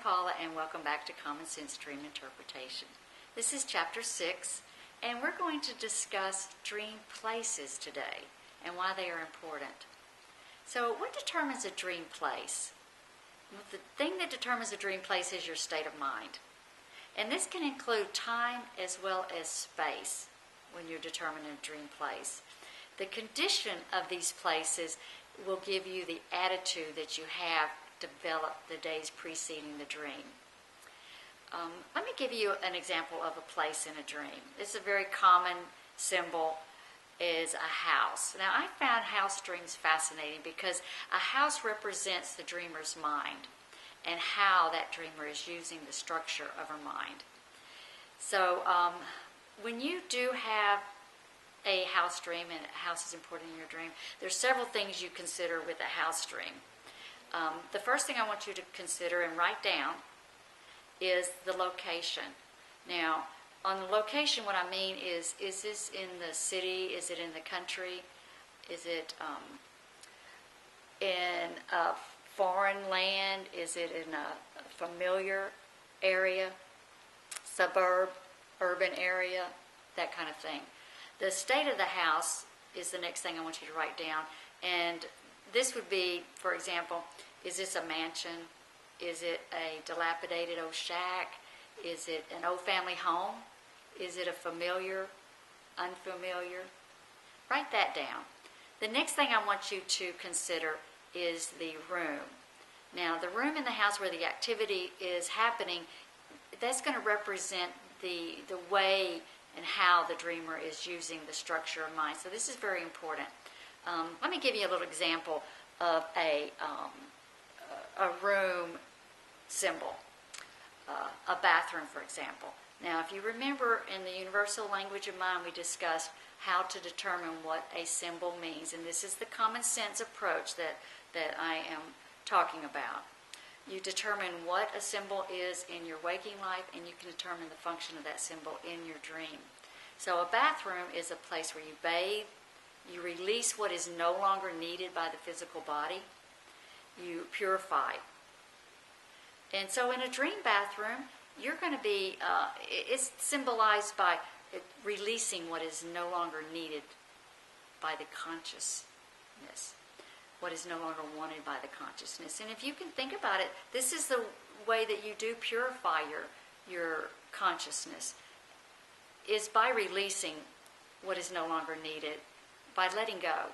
Paula, and welcome back to Common Sense Dream Interpretation. This is Chapter 6, and we're going to discuss dream places today and why they are important. So, what determines a dream place? Well, the thing that determines a dream place is your state of mind. And this can include time as well as space when you're determining a dream place. The condition of these places will give you the attitude that you have developed the days preceding the dream. Let me give you an example of a place in a dream. It's a very common symbol is a house. Now, I found house dreams fascinating because a house represents the dreamer's mind and how that dreamer is using the structure of her mind. So when you do have a house dream, and a house is important in your dream, there's several things you consider with a house dream. The first thing I want you to consider and write down is the location. Now, on the location, what I mean is this in the city? Is it in the country? Is it in a foreign land? Is it in a familiar area, suburb, urban area, that kind of thing? The state of the house is the next thing I want you to write down. And this would be, for example, is this a mansion? Is it a dilapidated old shack? Is it an old family home? Is it a familiar, unfamiliar? Write that down. The next thing I want you to consider is the room. Now, the room in the house where the activity is happening, that's going to represent the way and how the dreamer is using the structure of mind. So this is very important. Let me give you a little example of a room symbol, a bathroom, for example. Now, if you remember in the universal language of mind, we discussed how to determine what a symbol means, and this is the common sense approach that I am talking about. You determine what a symbol is in your waking life, and you can determine the function of that symbol in your dream. So a bathroom is a place where you bathe, you release what is no longer needed by the physical body, you purify. And so in a dream bathroom, you're going to be, it's symbolized by releasing what is no longer needed by the consciousness, what is no longer wanted by the consciousness. And if you can think about it, this is the way that you do purify your consciousness, is by releasing what is no longer needed, by letting go.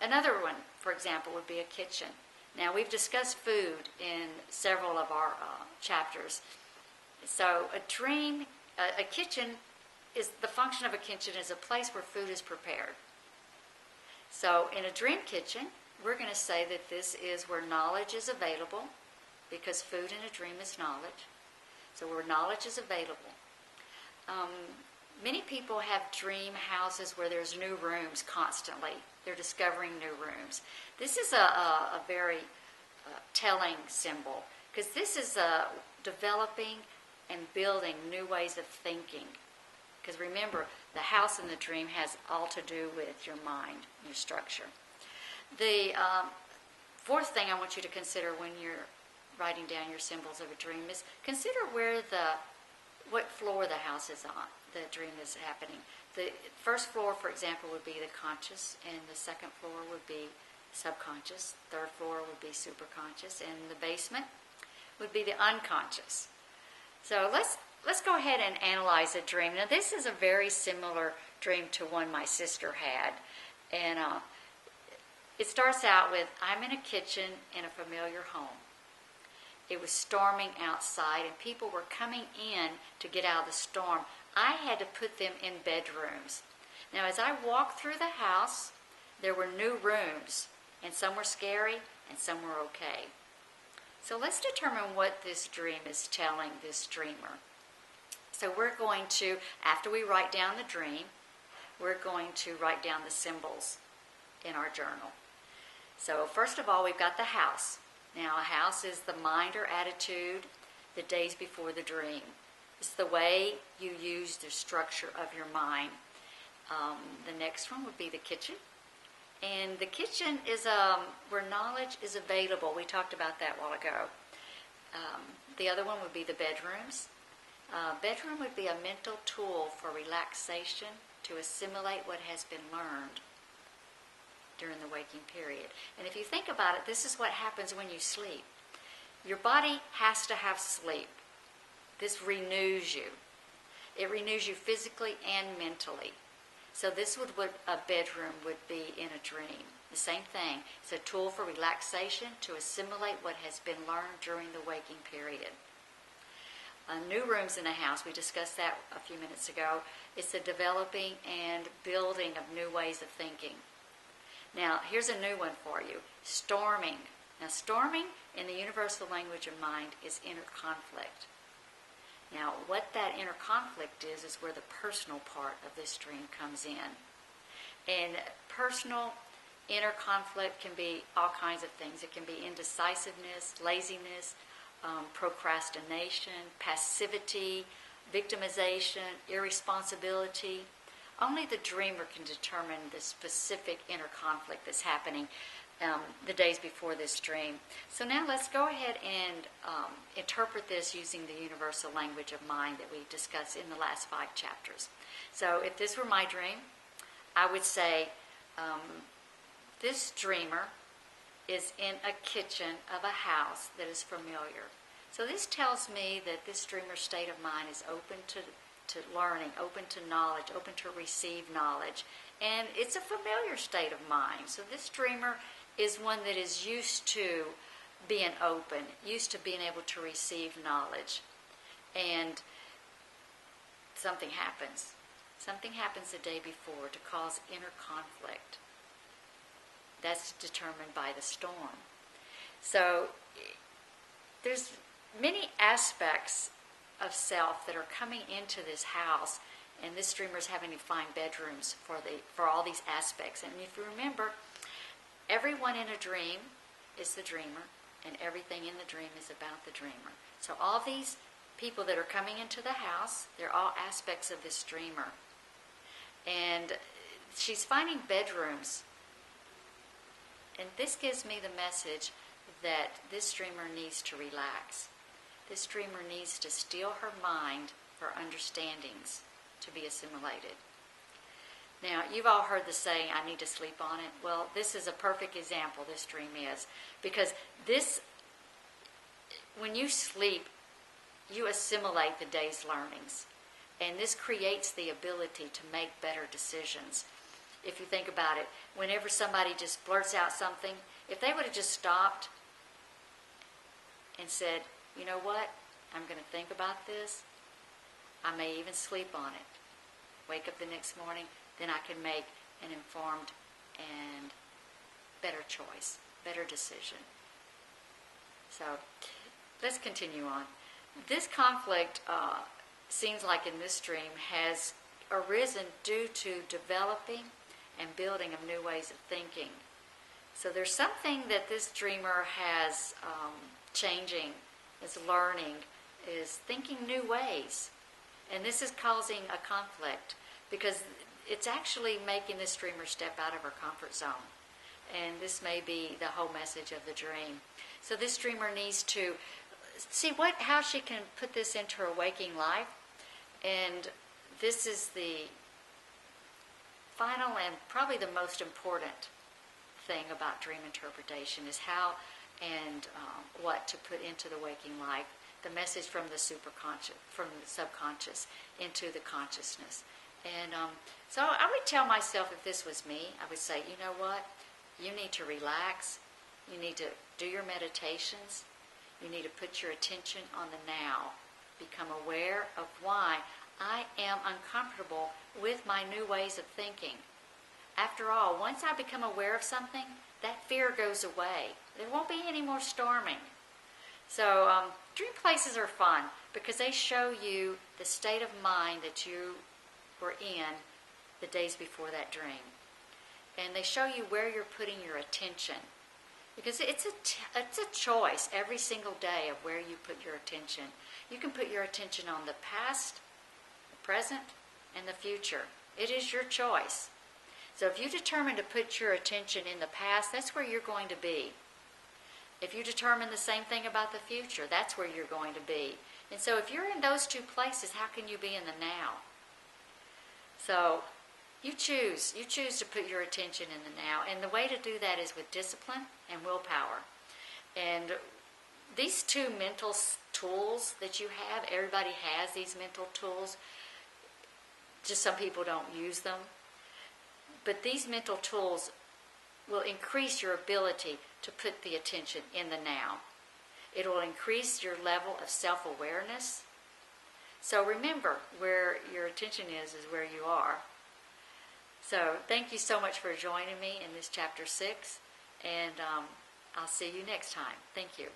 Another one, for example, would be a kitchen. Now, we've discussed food in several of our chapters. So a kitchen is, the function of a kitchen is a place where food is prepared. So in a dream kitchen, we're going to say that this is where knowledge is available, because food in a dream is knowledge. So where knowledge is available. Many people have dream houses where there's new rooms constantly. They're discovering new rooms. This is a very telling symbol, because this is developing and building new ways of thinking. Because remember, the house in the dream has all to do with your mind, your structure. The fourth thing I want you to consider when you're writing down your symbols of a dream is consider what floor the house is on, the dream is happening. The first floor, for example, would be the conscious, and the second floor would be subconscious. Third floor would be superconscious, and the basement would be the unconscious. So let's go ahead and analyze a dream. Now, this is a very similar dream to one my sister had, and it starts out with, I'm in a kitchen in a familiar home. It was storming outside, and people were coming in to get out of the storm. I had to put them in bedrooms. Now, as I walked through the house, there were new rooms, and some were scary, and some were okay. So let's determine what this dream is telling this dreamer. So we're going to, after we write down the dream, we're going to write down the symbols in our journal. So first of all, we've got the house. Now, a house is the mind or attitude the days before the dream. It's the way you use the structure of your mind. The next one would be the kitchen. And the kitchen is where knowledge is available. We talked about that a while ago. The other one would be the bedrooms. Bedroom would be a mental tool for relaxation to assimilate what has been learned during the waking period. And if you think about it, this is what happens when you sleep. Your body has to have sleep. This renews you. It renews you physically and mentally. So this would what a bedroom would be in a dream. The same thing. It's a tool for relaxation to assimilate what has been learned during the waking period. New rooms in a house, we discussed that a few minutes ago. It's the developing and building of new ways of thinking. Now, here's a new one for you. Storming. Now, storming in the universal language of mind is inner conflict. Now, what that inner conflict is where the personal part of this dream comes in. And personal inner conflict can be all kinds of things. It can be indecisiveness, laziness, procrastination, passivity, victimization, irresponsibility. Only the dreamer can determine the specific inner conflict that's happening the days before this dream. So now let's go ahead and interpret this using the universal language of mind that we discussed in the last 5 chapters. So if this were my dream, I would say this dreamer is in a kitchen of a house that is familiar. So this tells me that this dreamer's state of mind is open to learning, open to knowledge, open to receive knowledge. And it's a familiar state of mind. So this dreamer is one that is used to being open, used to being able to receive knowledge. And something happens. Something happens the day before to cause inner conflict. That's determined by the storm. So there's many aspects of self that are coming into this house, and this dreamer is having to find bedrooms for all these aspects. And if you remember, everyone in a dream is the dreamer, and everything in the dream is about the dreamer. So all these people that are coming into the house, they're all aspects of this dreamer. And she's finding bedrooms. And this gives me the message that this dreamer needs to relax. This dreamer needs to steel her mind for understandings to be assimilated. Now, you've all heard the saying, I need to sleep on it. Well, this is a perfect example, this dream is. Because this, when you sleep, you assimilate the day's learnings. And this creates the ability to make better decisions. If you think about it, whenever somebody just blurts out something, if they would have just stopped and said, you know what, I'm going to think about this, I may even sleep on it. Wake up the next morning, then I can make an informed and better choice, better decision. So let's continue on. This conflict seems like in this dream has arisen due to developing and building of new ways of thinking. So there's something that this dreamer has changing, is learning, is thinking new ways. And this is causing a conflict because it's actually making this dreamer step out of her comfort zone. And this may be the whole message of the dream. So this dreamer needs to see how she can put this into her waking life. And this is the final and probably the most important thing about dream interpretation is how and what to put into the waking life, the message from the superconscious, from the subconscious into the consciousness. And so I would tell myself, if this was me, I would say, you know what? You need to relax. You need to do your meditations. You need to put your attention on the now. Become aware of why I am uncomfortable with my new ways of thinking. After all, once I become aware of something, that fear goes away. There won't be any more storming. So dream places are fun because they show you the state of mind that you were in the days before that dream. And they show you where you're putting your attention. Because it's a choice every single day of where you put your attention. You can put your attention on the past, the present, and the future. It is your choice. So if you determine to put your attention in the past, that's where you're going to be. If you determine the same thing about the future, that's where you're going to be. And so if you're in those two places, how can you be in the now? So you choose to put your attention in the now. And the way to do that is with discipline and willpower. And these two mental tools that you have, everybody has these mental tools. Just some people don't use them. But these mental tools will increase your ability to put the attention in the now. It will increase your level of self-awareness. So remember, where your attention is where you are. So thank you so much for joining me in this chapter 6, and I'll see you next time. Thank you.